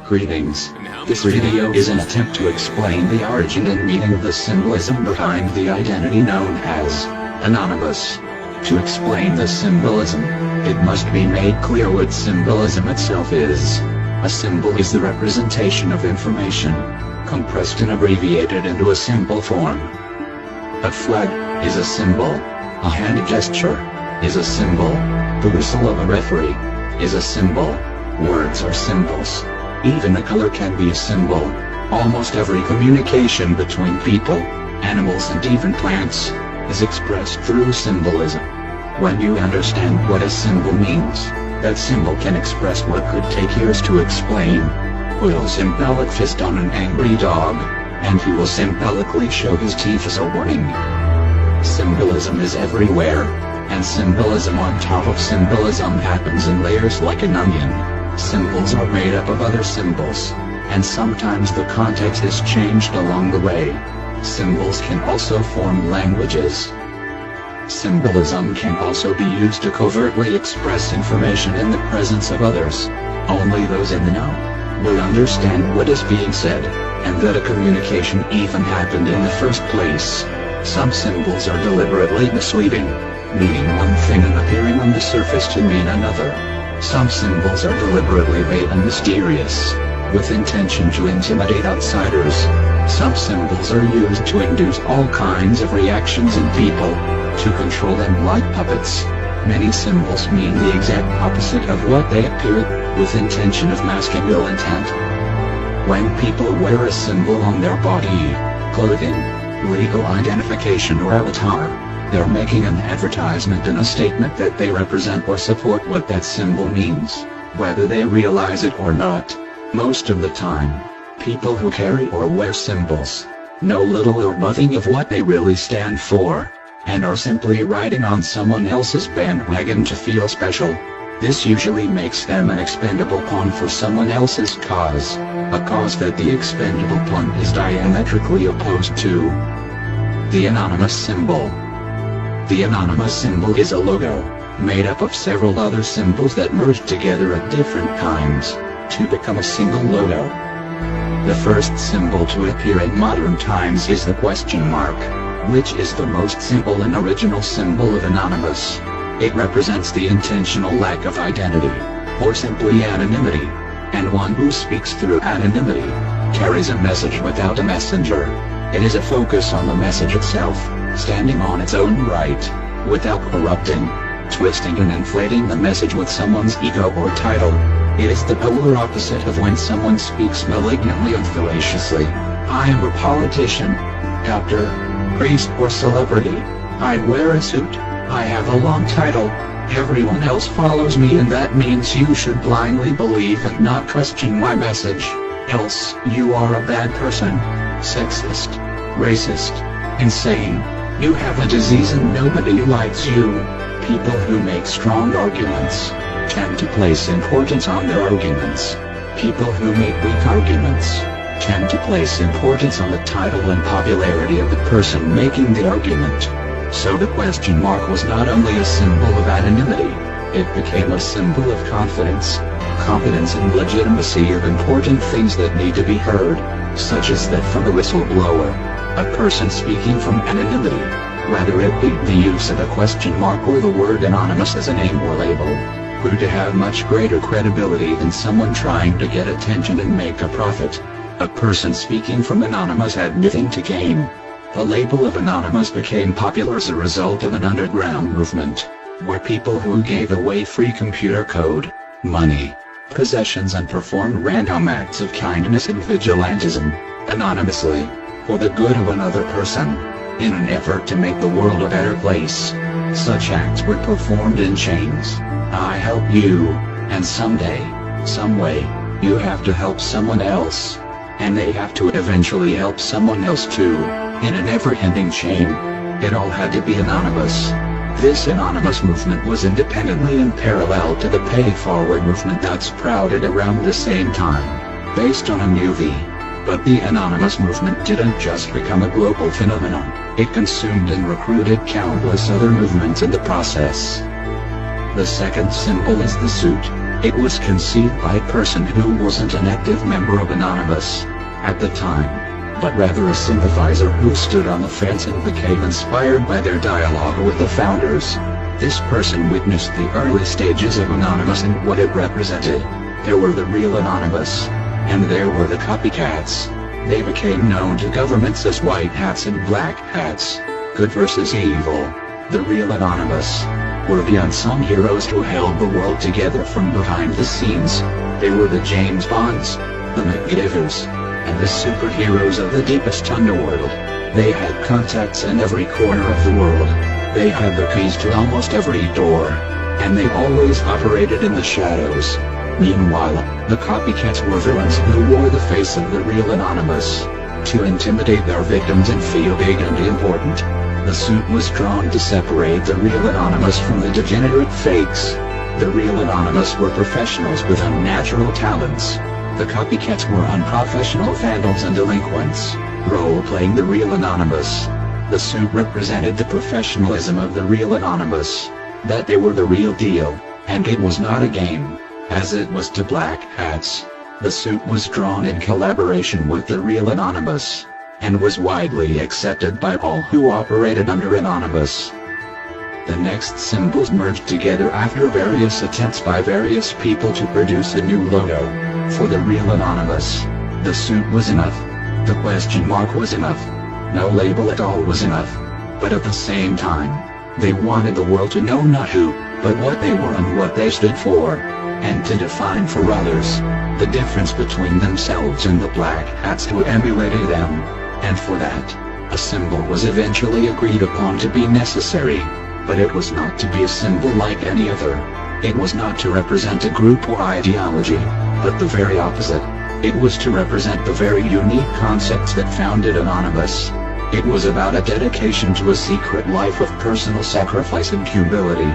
Greetings. This video is an attempt to explain the origin and meaning of the symbolism behind the identity known as Anonymous. To explain the symbolism, it must be made clear what symbolism itself is. A symbol is the representation of information, compressed and abbreviated into a simple form. A flag is a symbol. A hand gesture is a symbol. The whistle of a referee is a symbol. Words are symbols. Even a color can be a symbol. Almost every communication between people, animals and even plants is expressed through symbolism. When you understand what a symbol means, that symbol can express what could take years to explain. Put a symbolic fist on an angry dog, and he will symbolically show his teeth as a warning. Symbolism is everywhere, and symbolism on top of symbolism happens in layers like an onion. Symbols are made up of other symbols, and sometimes the context is changed along the way. Symbols can also form languages. Symbolism can also be used to covertly express information in the presence of others. Only those in the know will understand what is being said, and that a communication even happened in the first place. Some symbols are deliberately misleading, meaning one thing and appearing on the surface to mean another. Some symbols are deliberately vague and mysterious, with intention to intimidate outsiders. Some symbols are used to induce all kinds of reactions in people, to control them like puppets. Many symbols mean the exact opposite of what they appear, with intention of masking ill intent. When people wear a symbol on their body, clothing, legal identification or avatar, they're making an advertisement and a statement that they represent or support what that symbol means, whether they realize it or not. Most of the time, people who carry or wear symbols know little or nothing of what they really stand for, and are simply riding on someone else's bandwagon to feel special. This usually makes them an expendable pawn for someone else's cause, a cause that the expendable pawn is diametrically opposed to. The anonymous symbol. The anonymous symbol is a logo, made up of several other symbols that merge together at different times, to become a single logo. The first symbol to appear in modern times is the question mark, which is the most simple and original symbol of anonymous. It represents the intentional lack of identity, or simply anonymity, and one who speaks through anonymity carries a message without a messenger. It is a focus on the message itself, standing on its own right, without corrupting, twisting and inflating the message with someone's ego or title. It is the polar opposite of when someone speaks malignantly and fallaciously. I am a politician, doctor, priest or celebrity. I wear a suit. I have a long title. Everyone else follows me, and that means you should blindly believe and not question my message. Else, you are a bad person. Sexist. Racist. Insane. You have a disease and nobody likes you. People who make strong arguments tend to place importance on their arguments. People who make weak arguments tend to place importance on the title and popularity of the person making the argument. So the question mark was not only a symbol of anonymity, it became a symbol of confidence, competence and legitimacy of important things that need to be heard, such as that from a whistleblower, a person speaking from anonymity, whether it be the use of a question mark or the word anonymous as a name or label, grew to have much greater credibility than someone trying to get attention and make a profit. A person speaking from anonymous had nothing to gain. The label of anonymous became popular as a result of an underground movement, where people who gave away free computer code, money, possessions and performed random acts of kindness and vigilantism, anonymously, for the good of another person, in an effort to make the world a better place. Such acts were performed in chains. I help you, and someday, some way, you have to help someone else, and they have to eventually help someone else too, in a never-ending chain. It all had to be anonymous. This anonymous movement was independently in parallel to the pay-forward movement that sprouted around the same time, based on a movie. But the anonymous movement didn't just become a global phenomenon, it consumed and recruited countless other movements in the process. The second symbol is the suit. It was conceived by a person who wasn't an active member of Anonymous at the time, but rather a sympathizer who stood on the fence and became inspired by their dialogue with the founders. This person witnessed the early stages of Anonymous and what it represented. There were the real Anonymous, and there were the copycats. They became known to governments as white hats and black hats, good versus evil. The real Anonymous were the unsung heroes who held the world together from behind the scenes. They were the James Bonds, the MacGyvers, and the superheroes of the deepest underworld. They had contacts in every corner of the world. They had the keys to almost every door, and they always operated in the shadows. Meanwhile, the copycats were villains who wore the face of the real Anonymous to intimidate their victims and feel big and important. The suit was drawn to separate the real Anonymous from the degenerate fakes. The real Anonymous were professionals with unnatural talents. The copycats were unprofessional vandals and delinquents, role-playing the real Anonymous. The suit represented the professionalism of the real Anonymous, that they were the real deal, and it was not a game, as it was to black hats. The suit was drawn in collaboration with the real Anonymous, and was widely accepted by all who operated under Anonymous. The next symbols merged together after various attempts by various people to produce a new logo for the real Anonymous. The suit was enough. The question mark was enough. No label at all was enough. But at the same time, they wanted the world to know not who, but what they were and what they stood for, and to define for others the difference between themselves and the black hats who emulated them. And for that, a symbol was eventually agreed upon to be necessary. But it was not to be a symbol like any other. It was not to represent a group or ideology, but the very opposite. It was to represent the very unique concepts that founded Anonymous. It was about a dedication to a secret life of personal sacrifice and humility.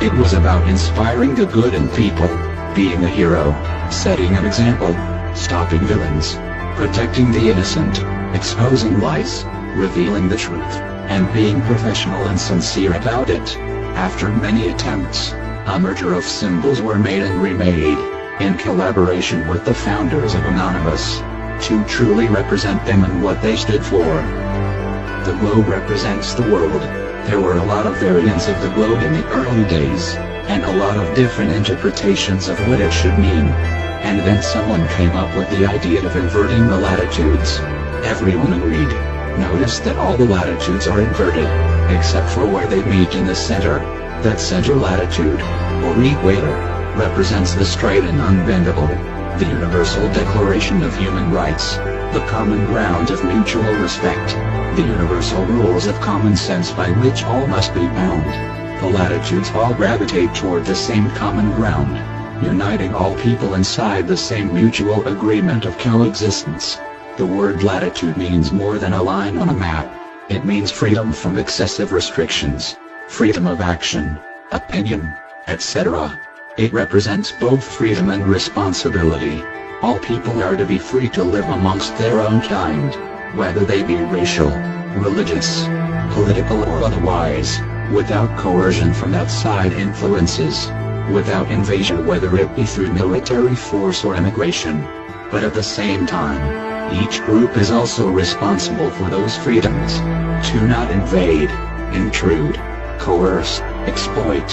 It was about inspiring the good in people, being a hero, setting an example, stopping villains, protecting the innocent, exposing lies, revealing the truth, and being professional and sincere about it. After many attempts, a merger of symbols were made and remade, in collaboration with the founders of Anonymous, to truly represent them and what they stood for. The globe represents the world. There were a lot of variants of the globe in the early days, and a lot of different interpretations of what it should mean. And then someone came up with the idea of inverting the latitudes. Everyone agreed. Notice that all the latitudes are inverted, except for where they meet in the center. That center latitude, or equator, represents the straight and unbendable, the universal declaration of human rights, the common ground of mutual respect, the universal rules of common sense by which all must be bound. The latitudes all gravitate toward the same common ground, uniting all people inside the same mutual agreement of coexistence. The word latitude means more than a line on a map. It means freedom from excessive restrictions, freedom of action, opinion, etc. It represents both freedom and responsibility. All people are to be free to live amongst their own kind, whether they be racial, religious, political or otherwise, without coercion from outside influences, without invasion whether it be through military force or immigration. But at the same time, each group is also responsible for those freedoms, to not invade, intrude, coerce, exploit,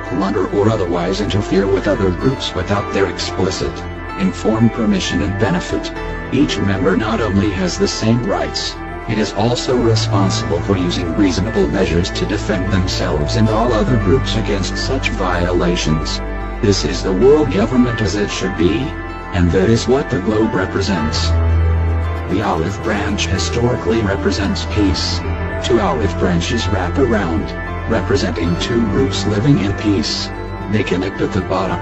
plunder or otherwise interfere with other groups without their explicit, informed permission and benefit. Each member not only has the same rights, it is also responsible for using reasonable measures to defend themselves and all other groups against such violations. This is the world government as it should be, and that is what the globe represents. The olive branch historically represents peace. Two olive branches wrap around, representing two groups living in peace. They connect at the bottom,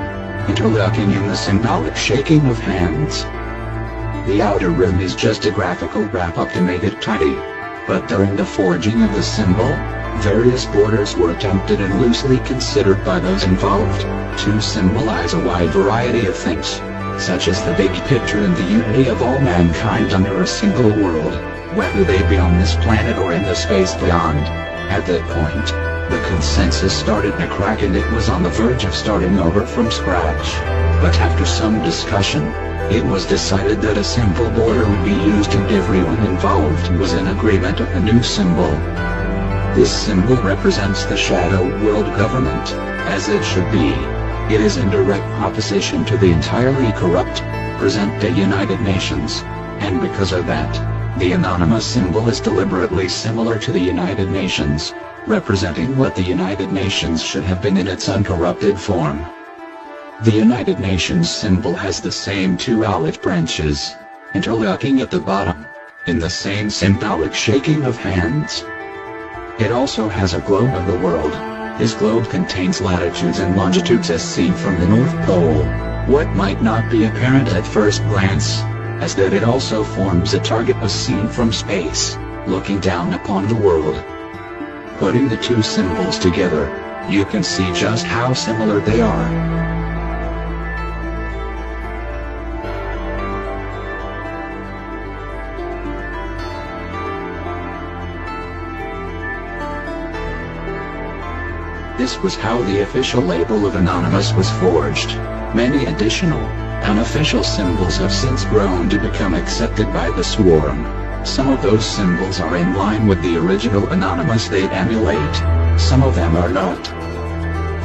interlocking in the symbolic shaking of hands. The outer rim is just a graphical wrap-up to make it tidy. But during the forging of the symbol, various borders were attempted and loosely considered by those involved, to symbolize a wide variety of things, such as the big picture and the unity of all mankind under a single world, whether they be on this planet or in the space beyond. At that point, the consensus started to crack and it was on the verge of starting over from scratch. But after some discussion, it was decided that a simple border would be used and everyone involved was in agreement of a new symbol. This symbol represents the shadow world government, as it should be. It is in direct opposition to the entirely corrupt, present-day United Nations, and because of that, the anonymous symbol is deliberately similar to the United Nations, representing what the United Nations should have been in its uncorrupted form. The United Nations symbol has the same two olive branches, interlocking at the bottom, in the same symbolic shaking of hands. It also has a globe of the world. This globe contains latitudes and longitudes as seen from the North Pole. What might not be apparent at first glance, as that it also forms a target as seen from space, looking down upon the world. Putting the two symbols together, you can see just how similar they are. This was how the official label of Anonymous was forged. Many additional, unofficial symbols have since grown to become accepted by the swarm. Some of those symbols are in line with the original Anonymous they emulate. Some of them are not.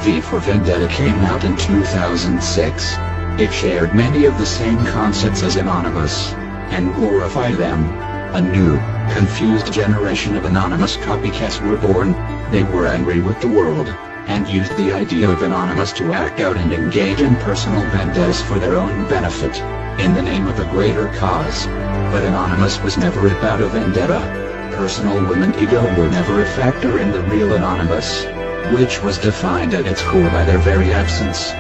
V for Vendetta came out in 2006. It shared many of the same concepts as Anonymous, and glorified them. A new, confused generation of Anonymous copycats were born. They were angry with the world, and used the idea of Anonymous to act out and engage in personal vendettas for their own benefit, in the name of a greater cause. But Anonymous was never about a vendetta. Personal will and ego were never a factor in the real Anonymous, which was defined at its core by their very absence.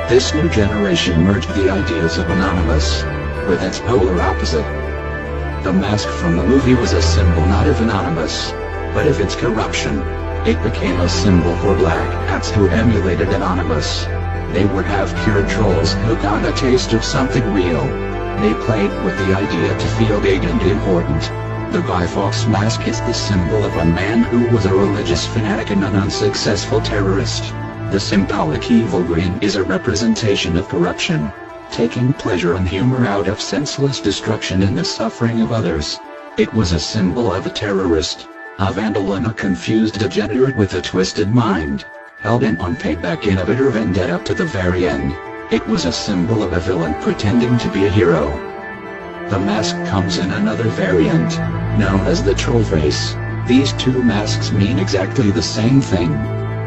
This new generation merged the ideas of Anonymous with its polar opposite. The mask from the movie was a symbol not of Anonymous, but of its corruption. It became a symbol for black hats who emulated Anonymous. They were half-cured trolls who got a taste of something real. They played with the idea to feel big and important. The Guy Fawkes mask is the symbol of a man who was a religious fanatic and an unsuccessful terrorist. The symbolic evil green is a representation of corruption, taking pleasure and humor out of senseless destruction and the suffering of others. It was a symbol of a terrorist, a vandal and a confused degenerate with a twisted mind, hell-bent on payback in a bitter vendetta to the very end. It was a symbol of a villain pretending to be a hero. The mask comes in another variant, known as the troll face. These two masks mean exactly the same thing.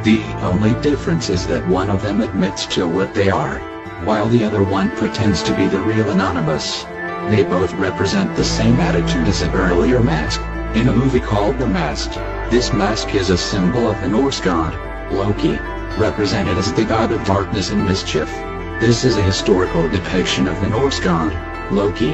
The only difference is that one of them admits to what they are, while the other one pretends to be the real Anonymous. They both represent the same attitude as an earlier mask, in a movie called The Masked. This mask is a symbol of the Norse god, Loki, represented as the god of darkness and mischief. This is a historical depiction of the Norse god, Loki.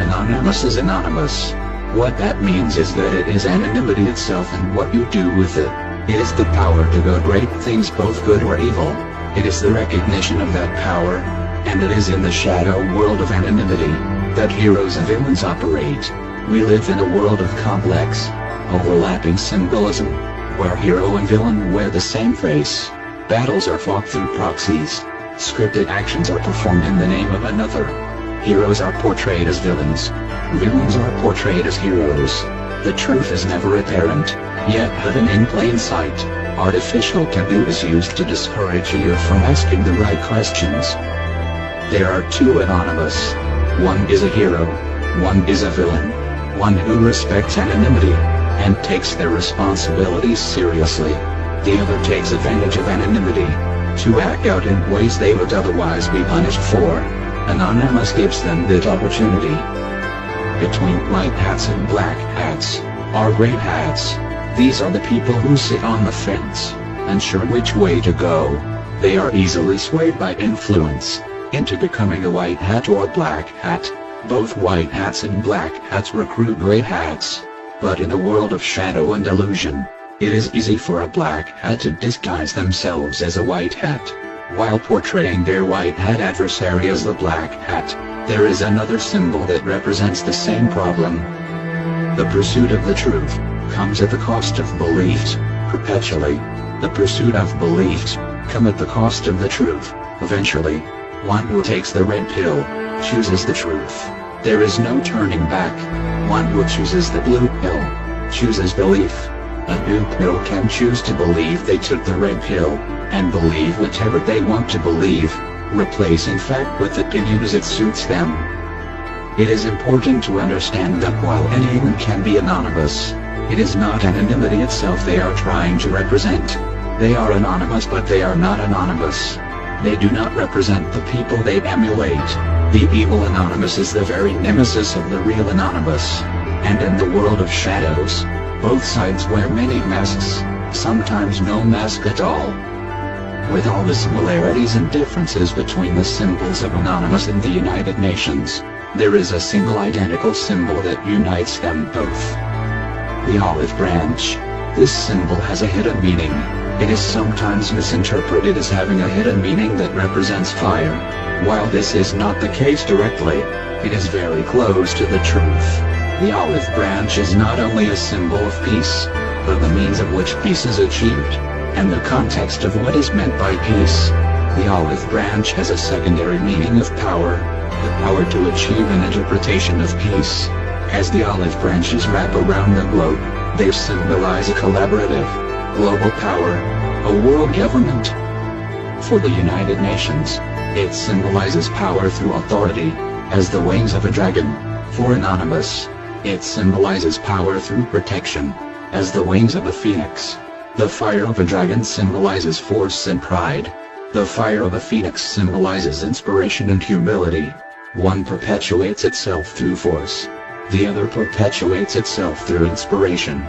Anonymous is anonymous. What that means is that it is anonymity itself and what you do with it. It is the power to go great things, both good or evil. It is the recognition of that power, and it is in the shadow world of anonymity that heroes and villains operate. We live in a world of complex, overlapping symbolism, where hero and villain wear the same face. Battles are fought through proxies. Scripted actions are performed in the name of another. Heroes are portrayed as villains. Villains are portrayed as heroes. The truth is never apparent, yet hidden in plain sight. Artificial taboo is used to discourage you from asking the right questions. There are two Anonymous. One is a hero. One is a villain. One who respects anonymity, and takes their responsibilities seriously. The other takes advantage of anonymity, to act out in ways they would otherwise be punished for. Anonymous gives them that opportunity. Between white hats and black hats are gray hats. These are the people who sit on the fence, unsure which way to go. They are easily swayed by influence into becoming a white hat or black hat. Both white hats and black hats recruit gray hats. But in a world of shadow and illusion, it is easy for a black hat to disguise themselves as a white hat, while portraying their white hat adversary as the black hat. There is another symbol that represents the same problem. The pursuit of the truth comes at the cost of beliefs. Perpetually, the pursuit of beliefs come at the cost of the truth. Eventually, one who takes the red pill chooses the truth. There is no turning back. One who chooses the blue pill chooses belief. A blue pill can choose to believe they took the red pill, and believe whatever they want to believe, replacing fact with opinion as it suits them. It is important to understand that while anyone can be anonymous, it is not anonymity itself they are trying to represent. They are anonymous, but they are not anonymous. They do not represent the people they emulate. The evil anonymous is the very nemesis of the real anonymous. And in the world of shadows, both sides wear many masks, sometimes no mask at all. With all the similarities and differences between the symbols of Anonymous and the United Nations, there is a single identical symbol that unites them both. The olive branch. This symbol has a hidden meaning. It is sometimes misinterpreted as having a hidden meaning that represents fire. While this is not the case directly, it is very close to the truth. The olive branch is not only a symbol of peace, but the means of which peace is achieved, and the context of what is meant by peace. The olive branch has a secondary meaning of power, the power to achieve an interpretation of peace. As the olive branches wrap around the globe, they symbolize a collaborative, global power, a world government. For the United Nations, it symbolizes power through authority, as the wings of a dragon. For Anonymous, it symbolizes power through protection, as the wings of a phoenix. The fire of a dragon symbolizes force and pride. The fire of a phoenix symbolizes inspiration and humility. One perpetuates itself through force. The other perpetuates itself through inspiration.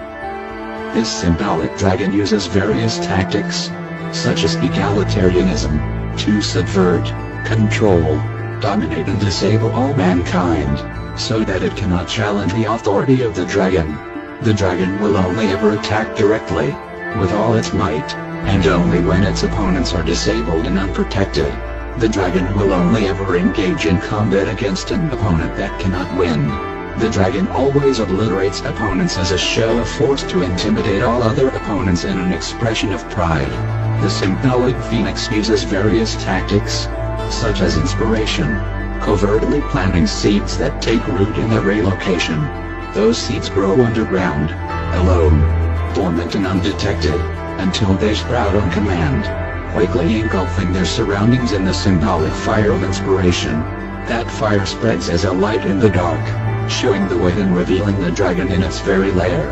This symbolic dragon uses various tactics, such as egalitarianism, to subvert, control, dominate and disable all mankind, so that it cannot challenge the authority of the dragon. The dragon will only ever attack directly, with all its might, and only when its opponents are disabled and unprotected. The dragon will only ever engage in combat against an opponent that cannot win. The dragon always obliterates opponents as a show of force to intimidate all other opponents in an expression of pride. The symbolic phoenix uses various tactics, such as inspiration, covertly planting seeds that take root in every location. Those seeds grow underground, alone, dormant and undetected, until they sprout on command, quickly engulfing their surroundings in the symbolic fire of inspiration. That fire spreads as a light in the dark, showing the way and revealing the dragon in its very lair.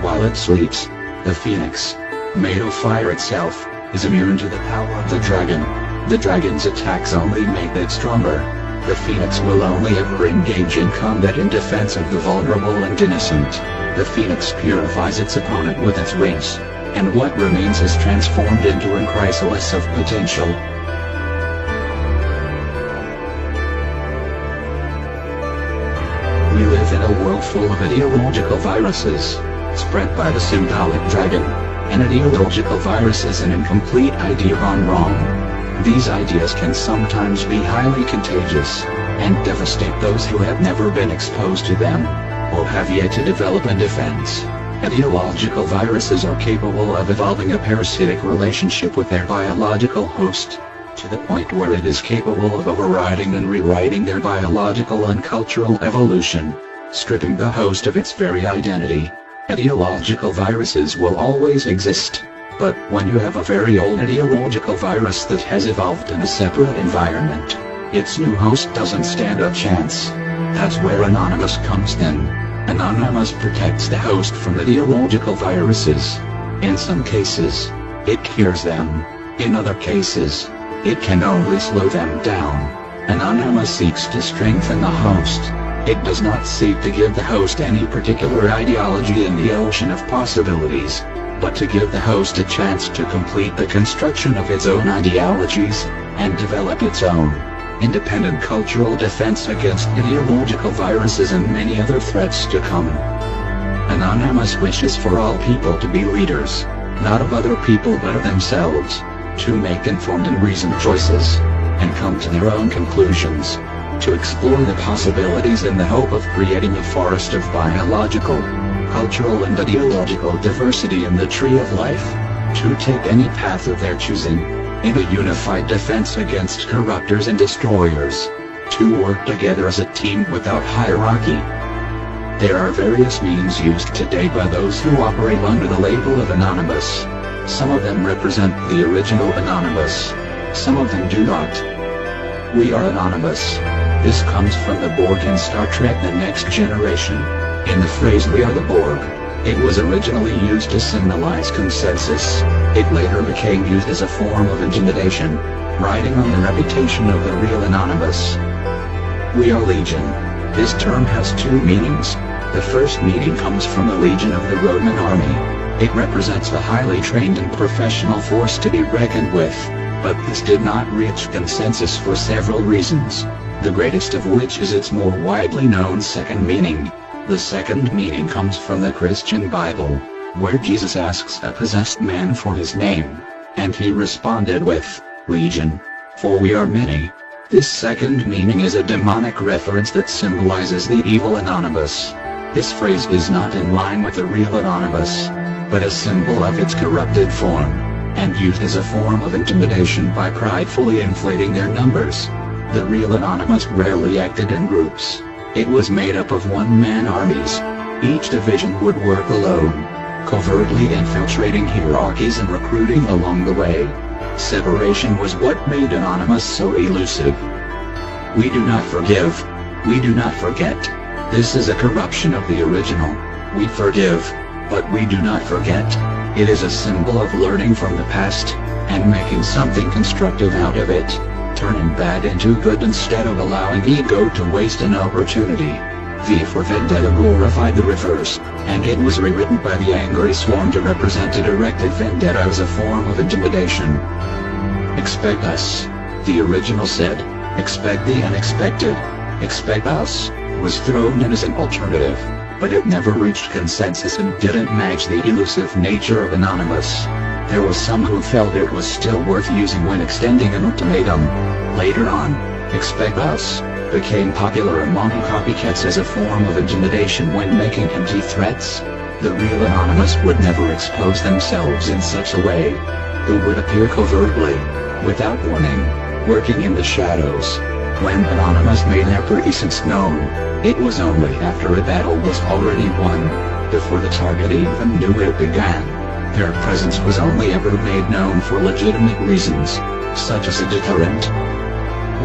While it sleeps, the phoenix, made of fire itself, is immune to the power of the dragon. The dragon's attacks only make it stronger. The phoenix will only ever engage in combat in defense of the vulnerable and innocent. The phoenix purifies its opponent with its wings, and what remains is transformed into a chrysalis of potential. We live in a world full of ideological viruses, spread by the symbolic dragon. An ideological virus is an incomplete idea gone wrong. These ideas can sometimes be highly contagious, and devastate those who have never been exposed to them, or have yet to develop a defense. Ideological viruses are capable of evolving a parasitic relationship with their biological host, to the point where it is capable of overriding and rewriting their biological and cultural evolution, stripping the host of its very identity. Ideological viruses will always exist, but when you have a very old ideological virus that has evolved in a separate environment, its new host doesn't stand a chance. That's where Anonymous comes in. Anonymous protects the host from ideological viruses. In some cases, it cures them. In other cases, it can only slow them down. Anonymous seeks to strengthen the host. It does not seek to give the host any particular ideology in the ocean of possibilities, but to give the host a chance to complete the construction of its own ideologies, and develop its own independent cultural defense against ideological viruses and many other threats to come. Anonymous wishes for all people to be leaders, not of other people but of themselves, to make informed and reasoned choices, and come to their own conclusions, to explore the possibilities in the hope of creating a forest of biological, cultural and ideological diversity in the tree of life, to take any path of their choosing, in a unified defense against corruptors and destroyers, to work together as a team without hierarchy. There are various means used today by those who operate under the label of Anonymous. Some of them represent the original Anonymous. Some of them do not. We are Anonymous. This comes from the Borg in Star Trek The Next Generation. In the phrase "we are the Borg," it was originally used to symbolize consensus. It later became used as a form of intimidation, riding on the reputation of the real Anonymous. We are Legion. This term has two meanings. The first meaning comes from the Legion of the Roman Army. It represents a highly trained and professional force to be reckoned with, but this did not reach consensus for several reasons, the greatest of which is its more widely known second meaning. The second meaning comes from the Christian Bible, where Jesus asks a possessed man for his name, and he responded with, "Legion," for we are many. This second meaning is a demonic reference that symbolizes the evil Anonymous. This phrase is not in line with the real Anonymous, but a symbol of its corrupted form, and used as a form of intimidation by pridefully inflating their numbers. The real Anonymous rarely acted in groups. It was made up of one-man armies. Each division would work alone, covertly infiltrating hierarchies and recruiting along the way. Separation was what made Anonymous so elusive. We do not forgive. We do not forget. This is a corruption of the original. We forgive, but we do not forget. It is a symbol of learning from the past, and making something constructive out of it, turning bad into good instead of allowing ego to waste an opportunity. V for Vendetta glorified the reverse, and it was rewritten by the angry swarm to represent a directed vendetta as a form of intimidation. Expect us. The original said, expect the unexpected. Expect us was thrown in as an alternative, but it never reached consensus and didn't match the elusive nature of Anonymous. There were some who felt it was still worth using when extending an ultimatum. Later on, expect us became popular among copycats as a form of intimidation when making empty threats. The real Anonymous would never expose themselves in such a way. It would appear covertly, without warning, working in the shadows. When Anonymous made their presence known, it was only after a battle was already won, before the target even knew it began. Their presence was only ever made known for legitimate reasons, such as a deterrent.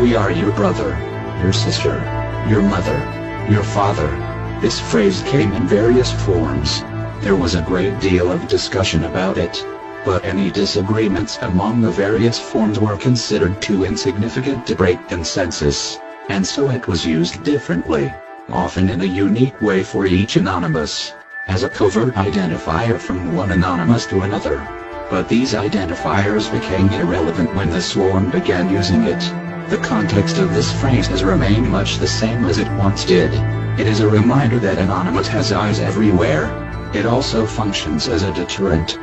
We are your brother, your sister, your mother, your father. This phrase came in various forms. There was a great deal of discussion about it, but any disagreements among the various forms were considered too insignificant to break consensus, and so it was used differently, often in a unique way for each Anonymous, as a covert identifier from one Anonymous to another. But these identifiers became irrelevant when the swarm began using it. The context of this phrase has remained much the same as it once did. It is a reminder that Anonymous has eyes everywhere. It also functions as a deterrent.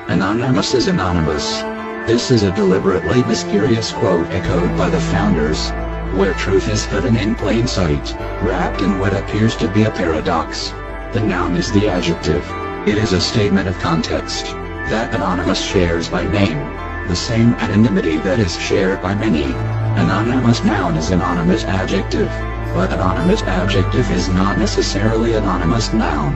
Anonymous is anonymous. This is a deliberately mysterious quote echoed by the founders, where truth is hidden in plain sight, wrapped in what appears to be a paradox. The noun is the adjective. It is a statement of context, that Anonymous shares by name, the same anonymity that is shared by many. Anonymous noun is anonymous adjective, but anonymous adjective is not necessarily anonymous noun.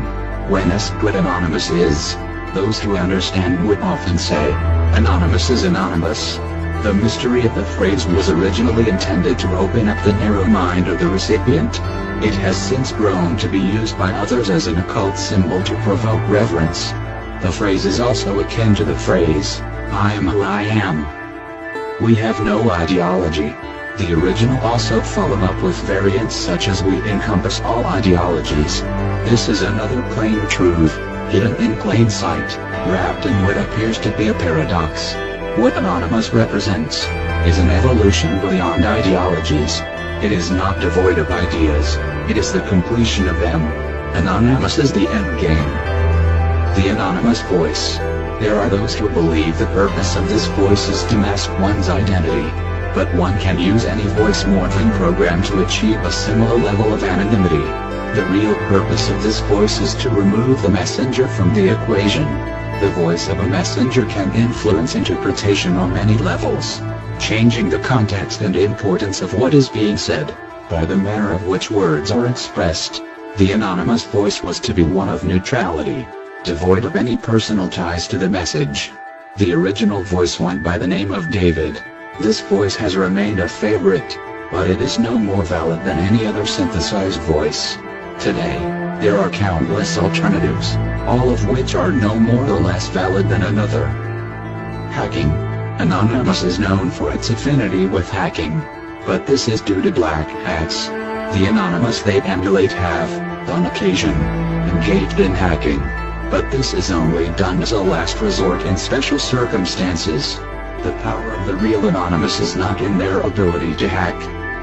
When asked what anonymous is, those who understand would often say, anonymous is anonymous. The mystery of the phrase was originally intended to open up the narrow mind of the recipient. It has since grown to be used by others as an occult symbol to provoke reverence. The phrase is also akin to the phrase, I am who I am. We have no ideology. The original also followed up with variants such as we encompass all ideologies. This is another plain truth, hidden in plain sight, wrapped in what appears to be a paradox. What Anonymous represents is an evolution beyond ideologies. It is not devoid of ideas, it is the completion of them. Anonymous is the end game. The anonymous voice. There are those who believe the purpose of this voice is to mask one's identity, but one can use any voice morphing program to achieve a similar level of anonymity. The real purpose of this voice is to remove the messenger from the equation. The voice of a messenger can influence interpretation on many levels, changing the context and importance of what is being said, by the manner of which words are expressed. The anonymous voice was to be one of neutrality, devoid of any personal ties to the message. The original voice went by the name of David. This voice has remained a favorite, but it is no more valid than any other synthesized voice. Today, there are countless alternatives, all of which are no more or less valid than another. Hacking. Anonymous is known for its affinity with hacking, but this is due to black hats. The anonymous they emulate have, on occasion, engaged in hacking, but this is only done as a last resort in special circumstances. The power of the real anonymous is not in their ability to hack,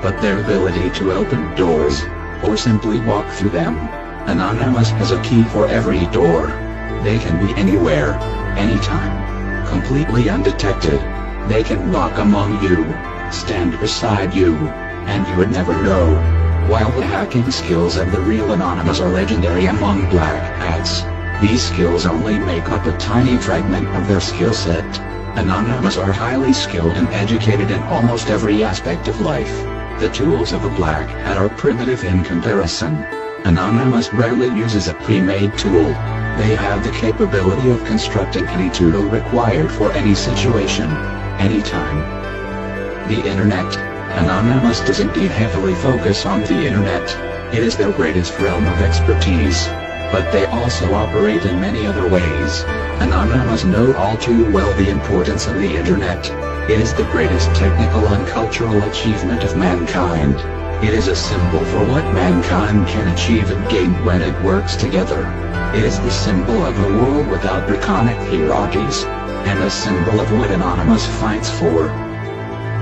but their ability to open doors, or simply walk through them. Anonymous has a key for every door. They can be anywhere, anytime, completely undetected. They can walk among you, stand beside you, and you would never know. While the hacking skills of the real anonymous are legendary among black hats, these skills only make up a tiny fragment of their skill set. Anonymous are highly skilled and educated in almost every aspect of life. The tools of a black hat are primitive in comparison. Anonymous rarely uses a pre-made tool. They have the capability of constructing any tool required for any situation, anytime. The Internet. Anonymous does indeed heavily focus on the Internet. It is their greatest realm of expertise. But they also operate in many other ways. Anonymous know all too well the importance of the Internet. It is the greatest technical and cultural achievement of mankind. It is a symbol for what mankind can achieve and gain when it works together. It is the symbol of a world without draconic hierarchies, and a symbol of what Anonymous fights for.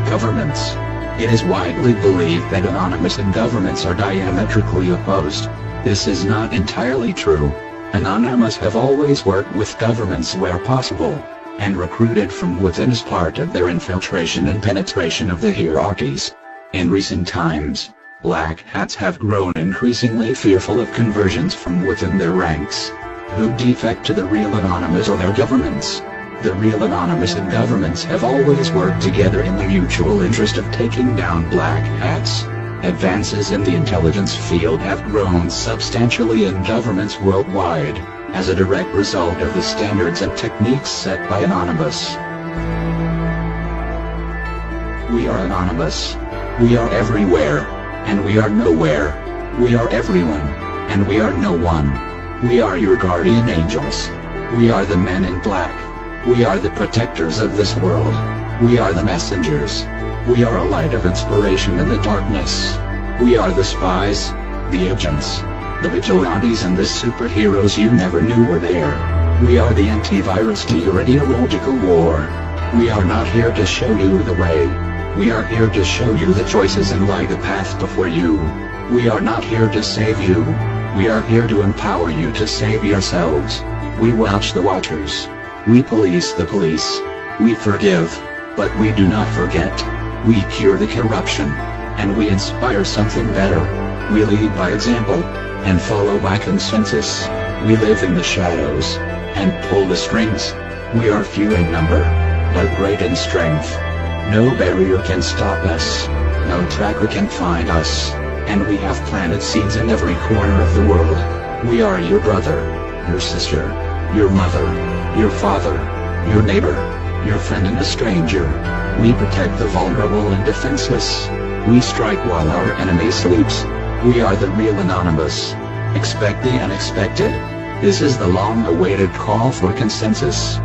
Governments. It is widely believed that Anonymous and governments are diametrically opposed. This is not entirely true. Anonymous have always worked with governments where possible, and recruited from within as part of their infiltration and penetration of the hierarchies. In recent times, black hats have grown increasingly fearful of conversions from within their ranks, who defect to the real Anonymous or their governments. The real Anonymous and governments have always worked together in the mutual interest of taking down black hats. Advances in the intelligence field have grown substantially in governments worldwide, as a direct result of the standards and techniques set by Anonymous. We are Anonymous. We are everywhere, and we are nowhere. We are everyone, and we are no one. We are your guardian angels. We are the men in black. We are the protectors of this world. We are the messengers. We are a light of inspiration in the darkness. We are the spies, the agents, the vigilantes and the superheroes you never knew were there. We are the antivirus to your ideological war. We are not here to show you the way. We are here to show you the choices and light the path before you. We are not here to save you. We are here to empower you to save yourselves. We watch the watchers. We police the police. We forgive, but we do not forget. We cure the corruption, and we inspire something better. We lead by example, and follow by consensus. We live in the shadows, and pull the strings. We are few in number, but great in strength. No barrier can stop us. No tracker can find us. And we have planted seeds in every corner of the world. We are your brother, your sister, your mother, your father, your neighbor, your friend and a stranger. We protect the vulnerable and defenseless. We strike while our enemy sleeps. We are the real Anonymous. Expect the unexpected. This is the long-awaited call for consensus.